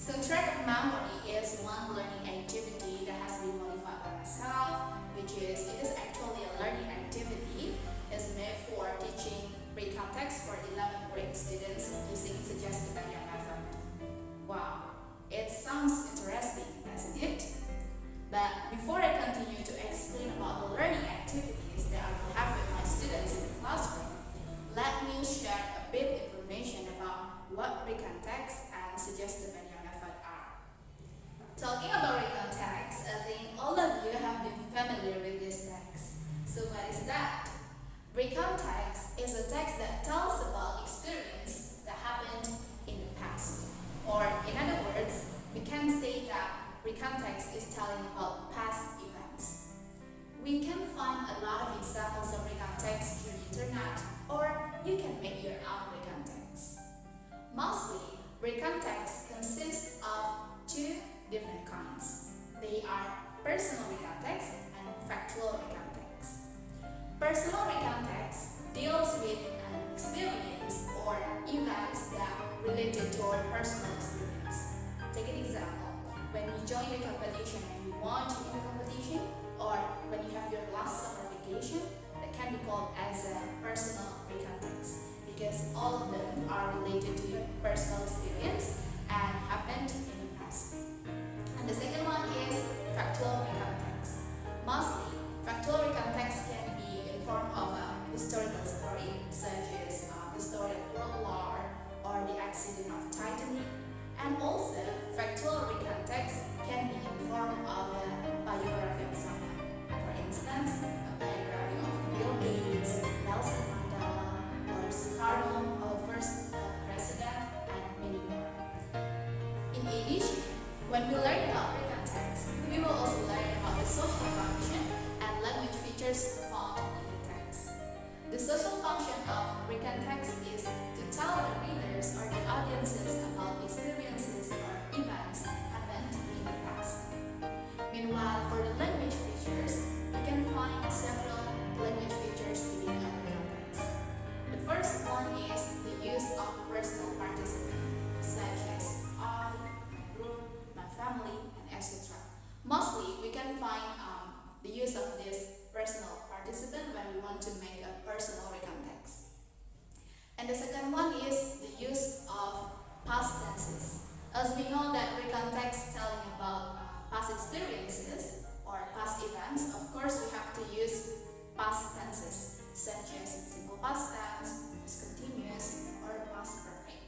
So track of memory is one learning activity that has been modified by myself, which is it is actually a learning activity. It's made for teaching Recount Text for 11th grade students using Suggestopedia Method. Wow, it sounds interesting, doesn't it? But before I continue to explain about the learning activities that I will have with my students in the classroom, let me share a bit information about what Recount Text and Suggestopedia Method are. Talking about Recount Text, I think all of you have been familiar with this text. So what is that? Recount Text is a text that tells about experience that happened in the past. Or in other words, we can say that Recount Text is telling about past events. We can find a lot of examples of Recount Text through the internet, or you can make your own Recount Text. Mostly, Recount Text consists of two different kinds. They are personal Recount Text and factual Recount Text. Personal Recount Text deals with an experience or events that related to our personal experience. Take an example. When you join a competition and you want to win the competition, or when you have your last summer vacation, that can be called as a personal Recount Text because all of them are related to your personal experience and happened in the past. And the second one is factual Recount Text. Mostly, factual Recount Text can be in form of a historical story, such as the story of World War or the accident of Titanic. And also, factual Recount Text can be in form of a biography of someone. For instance, a biography of Bill Gates, Nelson Mandela, or Sukarno, our first president, and many more. In addition, when we learn about Recount Text, we will also learn about the social function and language features found in the text. The social function of Recount Text is to tell the readers or the audiences about experiences or events happened in the past. Meanwhile, for the language features, we can find several language features within our Recount Text. The first one is the use of personal participant, such as I, my group, my family, and etc. Mostly, we can find the use of this personal participant when we want to make a personal Recount Text. And the second one is the use of past tenses. As we know that Recount Text telling about past experiences or past events, of course we have to use past tenses such as simple past tense, past continuous, or past perfect.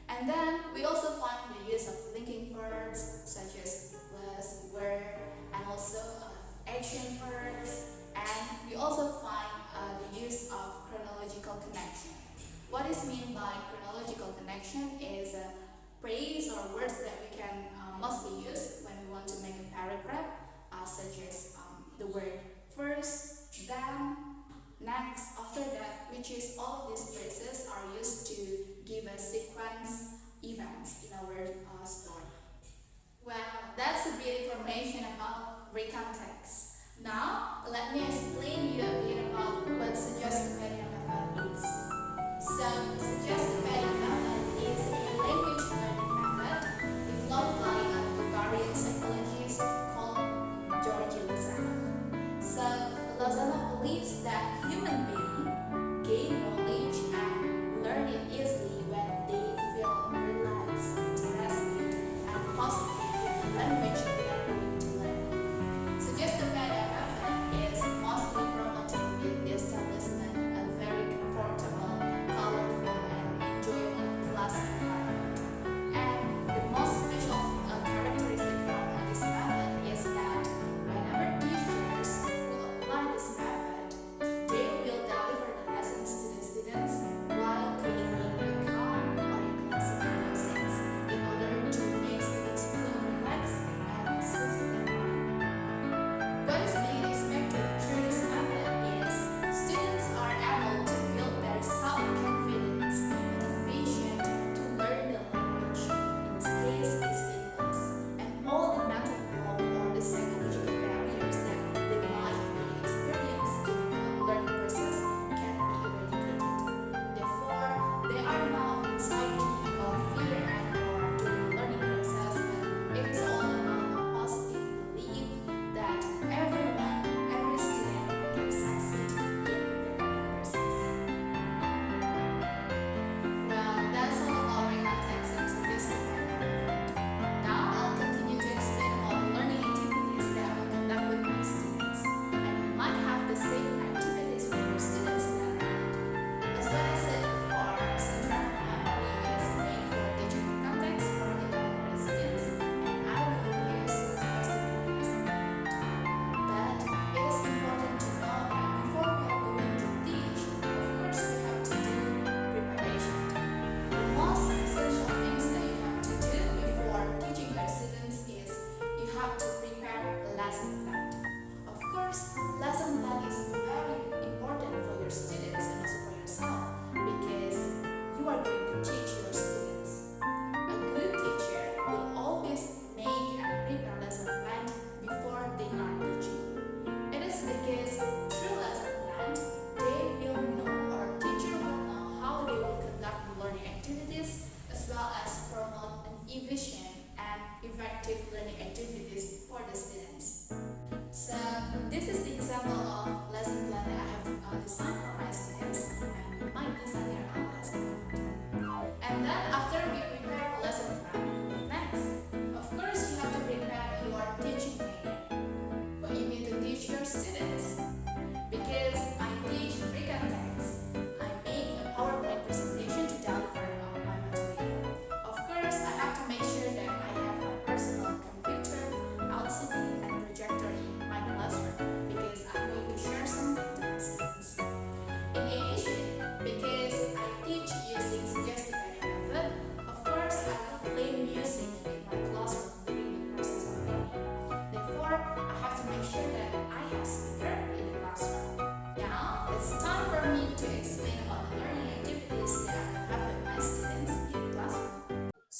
And then we also find the use of linking verbs such as was, were, and also action verbs. And we also find the use of chronological connection. What is meant by chronological connection is a phrase or words that we can mostly use when we want to make a paragraph, such as the word first, then, next, after that, which is all of these phrases are used to give a sequence events in our story. Well, that's a bit information about Recount Text. Now, let me explain you a bit about what Suggestopedia Method is. So, Suggestopedia Method is a language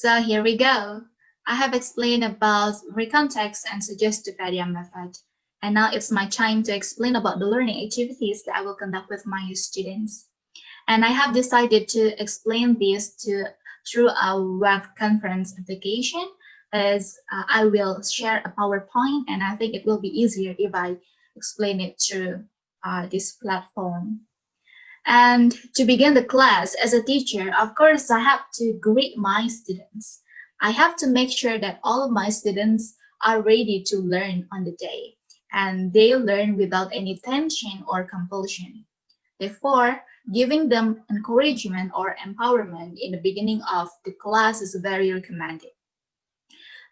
So here we go. I have explained about Recount Text and Suggestopedia Method. And now it's my time to explain about the learning activities that I will conduct with my students. And I have decided to explain this through a web conference application, as I will share a PowerPoint, and I think it will be easier if I explain it through this platform. And to begin the class, as a teacher, of course, I have to greet my students. I have to make sure that all of my students are ready to learn on the day, and they learn without any tension or compulsion. Therefore, giving them encouragement or empowerment in the beginning of the class is very recommended.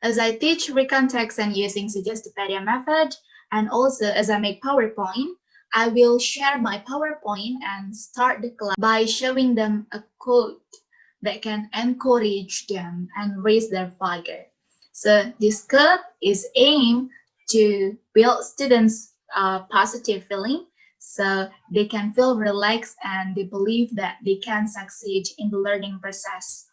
As I teach Recount Text and using Suggestopedia Method, and also as I make PowerPoint, I will share my PowerPoint and start the class by showing them a quote that can encourage them and raise their vigor. So this quote is aimed to build students' positive feeling, so they can feel relaxed and they believe that they can succeed in the learning process.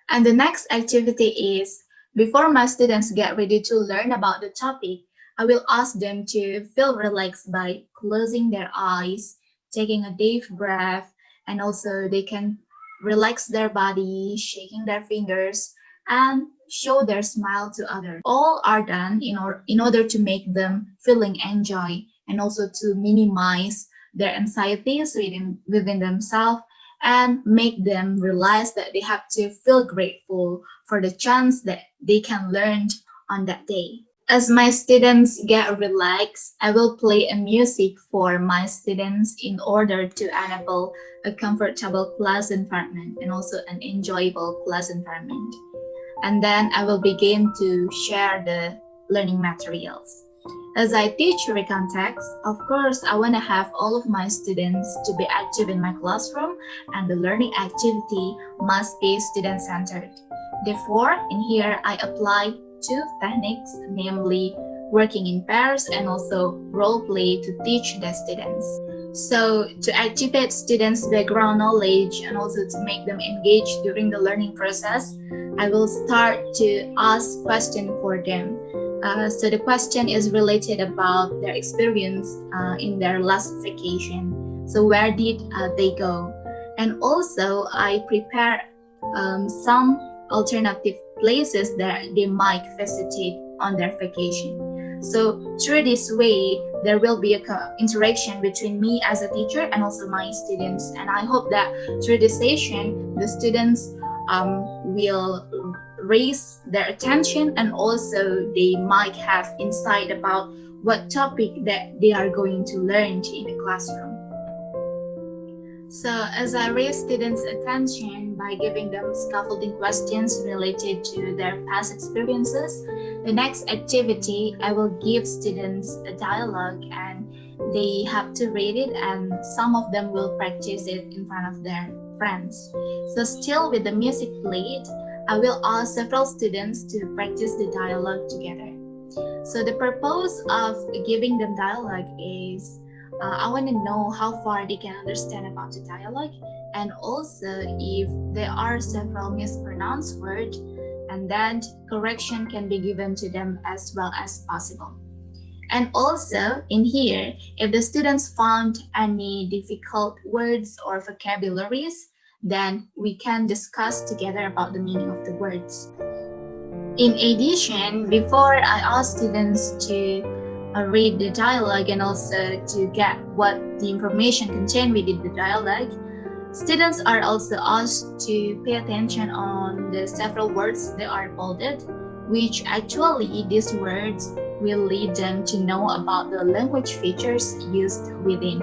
And the next activity is, before my students get ready to learn about the topic, I will ask them to feel relaxed by closing their eyes, taking a deep breath, and also they can relax their body, shaking their fingers, and show their smile to others. All are done in order to make them feeling enjoy and also to minimize their anxieties within themselves and make them realize that they have to feel grateful for the chance that they can learn on that day. As my students get relaxed, I will play a music for my students in order to enable a comfortable class environment and also an enjoyable class environment. And then I will begin to share the learning materials. As I teach Recount Text, of course, I want to have all of my students to be active in my classroom, and the learning activity must be student-centered. Therefore, in here, I apply two techniques, namely working in pairs and also role play to teach the students. So to activate students' background knowledge and also to make them engage during the learning process, I will start to ask questions for them. So the question is related about their experience in their last vacation. So where did they go? And also I prepare some alternative places that they might visit on their vacation. So through this way, there will be an interaction between me as a teacher and also my students. And I hope that through this session, the students will raise their attention and also they might have insight about what topic that they are going to learn in the classroom. So as I raise students' attention by giving them scaffolding questions related to their past experiences, the next activity I will give students a dialogue and they have to read it and some of them will practice it in front of their friends. So still with the music played, I will ask several students to practice the dialogue together. So the purpose of giving them dialogue is I want to know how far they can understand about the dialogue, and also if there are several mispronounced words, and then correction can be given to them as well as possible. And also in here, if the students found any difficult words or vocabularies, then we can discuss together about the meaning of the words. In addition, before I ask students to read the dialogue and also to get what the information contained within the dialogue, students are also asked to pay attention on the several words that are bolded, which actually these words will lead them to know about the language features used within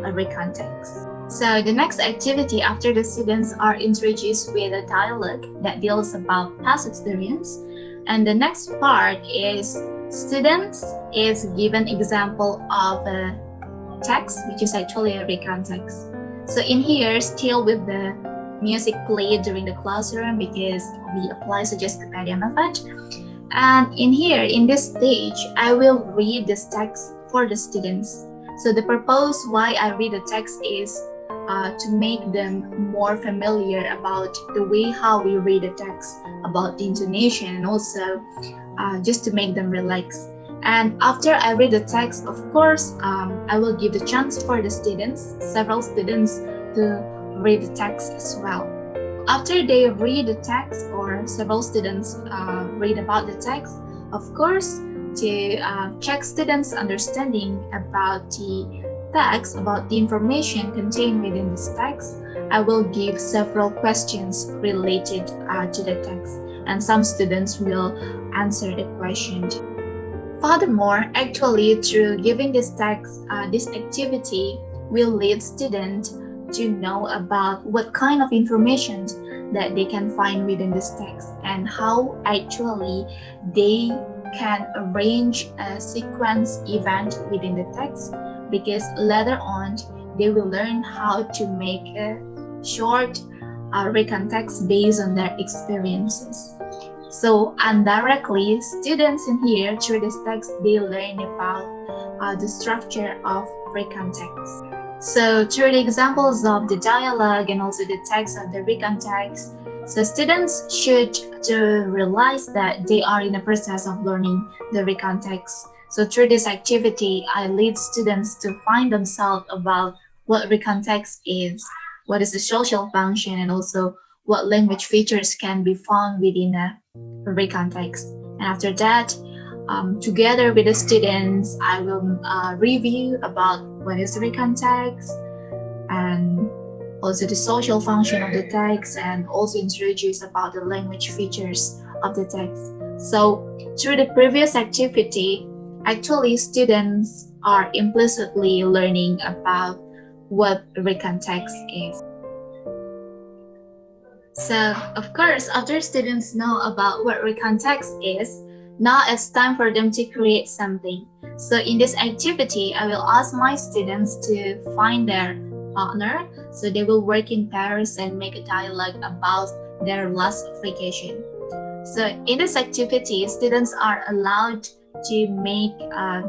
a Recount Text. So the next activity after the students are introduced with a dialogue that deals about past experience, and the next part is students is given example of a text, which is actually a Recount Text. So in here, still with the music played during the classroom because we apply Suggestopedia Method. And in here, in this stage, I will read this text for the students. So the purpose why I read the text is to make them more familiar about the way how we read the text, about the intonation, and also just to make them relax. And after I read the text, of course, I will give the chance for the students, several students, to read the text as well. After they read the text, or several students read about the text, of course, to check students' understanding about the text, about the information contained within this text, I will give several questions related to the text, and some students will answer the question. Furthermore, actually, through giving this text, this activity will lead students to know about what kind of information that they can find within this text, and how actually they can arrange a sequence event within the text, because later on they will learn how to make a short recount text based on their experiences. So indirectly, students in here through this text, they learn about the structure of recount text. So through the examples of the dialogue and also the text of the recount text, so students should to realize that they are in the process of learning the recount text. So through this activity, I lead students to find themselves about what recount text is, what is the social function, and also what language features can be found within a recount text. And after that, together with the students, I will review about what is the recount text, and also the social function of the text, and also introduce about the language features of the text. So through the previous activity, actually students are implicitly learning about what recount text is. So, of course, after students know about what recount text is, now it's time for them to create something. So in this activity, I will ask my students to find their partner. So they will work in pairs and make a dialogue about their last vacation. So in this activity, students are allowed to make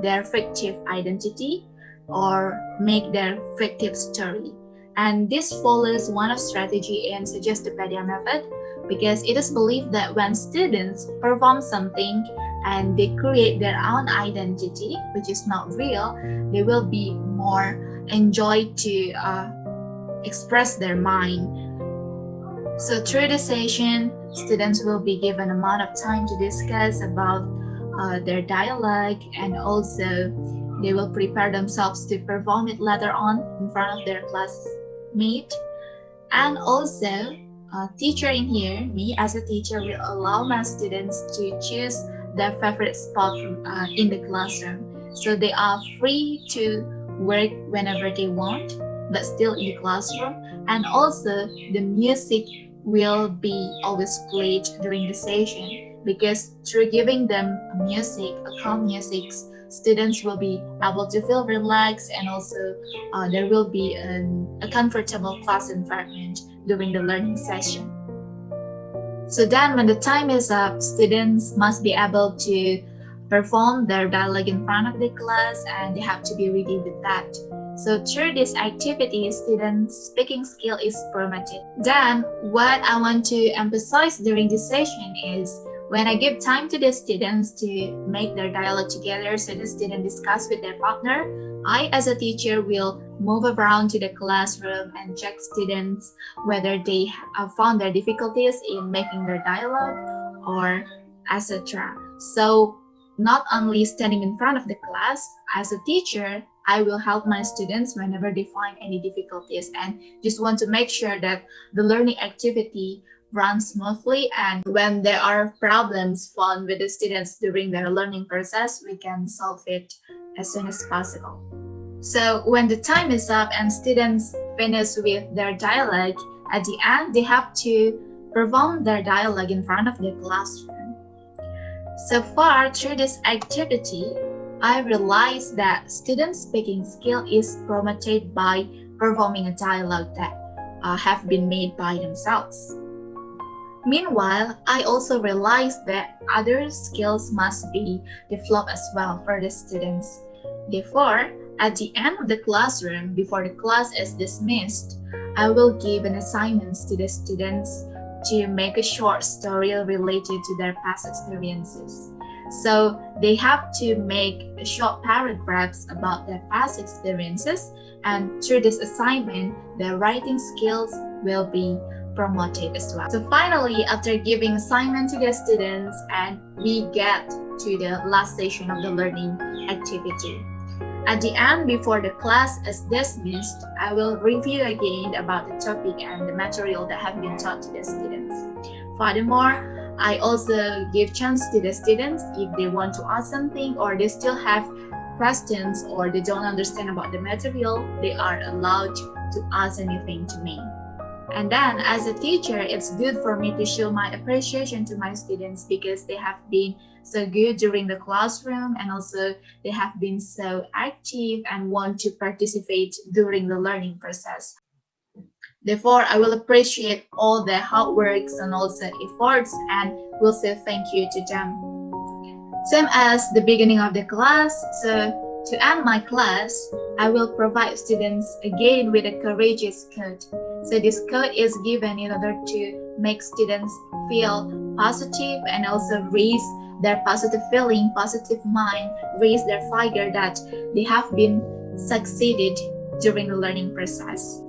their fictive identity or make their fictive story. And this follows one of strategy in Suggestopedia Method, because it is believed that when students perform something and they create their own identity, which is not real, they will be more enjoyed to express their mind. So through the session, students will be given amount of time to discuss about their dialogue, and also they will prepare themselves to perform it later on in front of their classmate. And also, a teacher in here, me as a teacher, will allow my students to choose their favorite spot in the classroom. So they are free to work whenever they want, but still in the classroom. And also, the music will be always played during the session, because through giving them music, a calm music, students will be able to feel relaxed, and also there will be a comfortable class environment during the learning session. So then when the time is up, students must be able to perform their dialogue in front of the class, and they have to be ready with that. So through this activity, students' speaking skill is promoted. Then what I want to emphasize during this session is, when I give time to the students to make their dialogue together, so the student discuss with their partner, I as a teacher will move around to the classroom and check students whether they have found their difficulties in making their dialogue or etc. So not only standing in front of the class, as a teacher, I will help my students whenever they find any difficulties, and just want to make sure that the learning activity runs smoothly, and when there are problems found with the students during their learning process, we can solve it as soon as possible. So when the time is up and students finish with their dialogue, at the end they have to perform their dialogue in front of the classroom. So far through this activity, I realized that student speaking skill is promoted by performing a dialogue that have been made by themselves. Meanwhile, I also realized that other skills must be developed as well for the students. Therefore, At the end of the classroom, before the class is dismissed, I will give an assignment to the students to make a short story related to their past experiences. So they have to make short paragraphs about their past experiences, and through this assignment, their writing skills will be promoted as well. So finally, after giving assignment to the students, and we get to the last session of the learning activity. At the end, before the class is dismissed, I will review again about the topic and the material that have been taught to the students. Furthermore, I also give chance to the students if they want to ask something or they still have questions or they don't understand about the material, they are allowed to ask anything to me. And then, as a teacher, it's good for me to show my appreciation to my students because they have been so good during the classroom and also they have been so active and want to participate during the learning process. Therefore, I will appreciate all their hard works and also efforts and will say thank you to them. Same as the beginning of the class, so to end my class, I will provide students again with a courageous quote. So this quote is given in order to make students feel positive and also raise their positive feeling, positive mind, raise their figure that they have been succeeded during the learning process.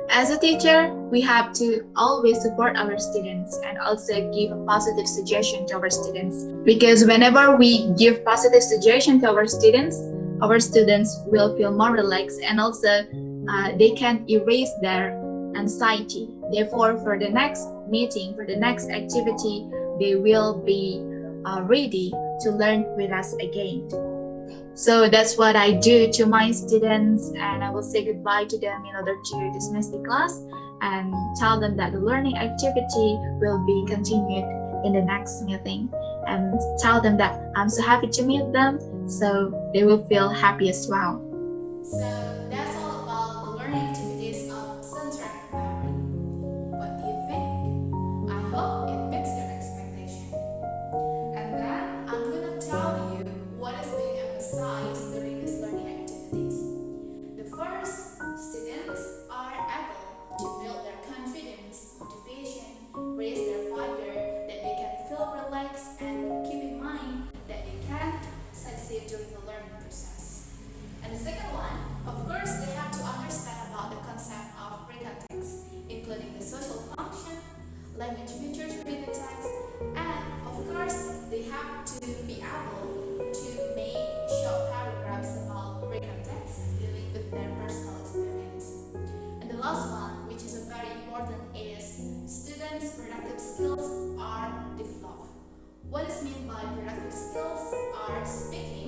As a teacher, we have to always support our students and also give a positive suggestion to our students. Because whenever we give positive suggestion to our students will feel more relaxed and also they can erase their anxiety. Therefore, for the next meeting, for the next activity, they will be ready to learn with us again. So that's what I do to my students, and I will say goodbye to them in order to dismiss the class and tell them that the learning activity will be continued in the next meeting, and tell them that I'm so happy to meet them, so they will feel happy as well. So that's all about the learning activities of scientific memory. What do you think? I hope it meets your expectation. And then I'm gonna tell you what is being emphasized during these learning activities. The first, students are able to build their confidence, motivation, raise their figure, that they can feel relaxed and keep in mind that they can succeed during the learning process. And the second one, of course, they have to understand about the concept of recount text, including the social function, language features within the text, and of course, they have to be able to make short paragraphs about recount text dealing with their personal experience. And the last one, which is very important, is students' productive skills are developed. What is meant by productive skills are speaking,